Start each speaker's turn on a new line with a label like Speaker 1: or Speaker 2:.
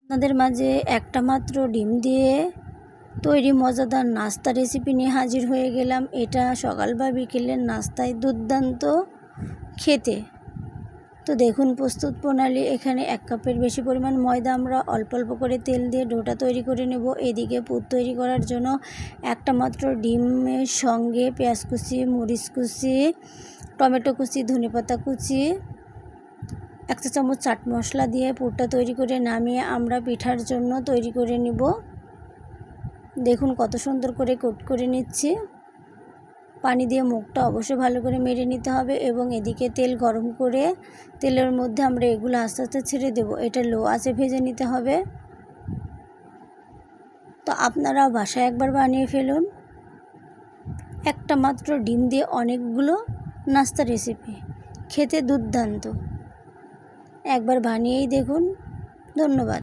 Speaker 1: আপনাদের মাঝে একটা মাত্র ডিম দিয়ে তৈরি মজাদার নাস্তা রেসিপি নিয়ে হাজির হয়ে গেলাম। এটা সকাল বা বিকেলের নাস্তায় দুর্দান্ত খেতে। তো দেখুন প্রস্তুত প্রণালী। এখানে 1 কাপের বেশি পরিমাণ ময়দা আমরা অল্প অল্প করে তেল দিয়ে ডোটা তৈরি করে নেব। এদিকে পুর তৈরি করার জন্য একটা মাত্র ডিমের সঙ্গে পেঁয়াজ কুচি, মরিচ কুচি, টমেটো কুচি, ধনেপাতা কুচি, 1 চা চামচ চাট মশলা দিয়ে পুরটা তৈরি করে নামিয়ে আমরা পিঠার জন্য তৈরি করে নেব। দেখুন কত সুন্দর করে কোট করে নিচ্ছি। পানি দিয়ে মুখটা অবশ্যই ভালো করে মেরে নিতে হবে এবং এদিকে তেল গরম করে তেলের মধ্যে আমরা এগুলো আস্তে আস্তে ছেড়ে দেব। এটা লো আঁচে ভেজে নিতে হবে। তো আপনারা বাসায় একবার বানিয়ে ফেলুন। একটা মাত্র ডিম দিয়ে অনেকগুলো নাস্তা রেসিপি, খেতে দুর্দান্ত। একবার বানিয়েই দেখুন। ধন্যবাদ।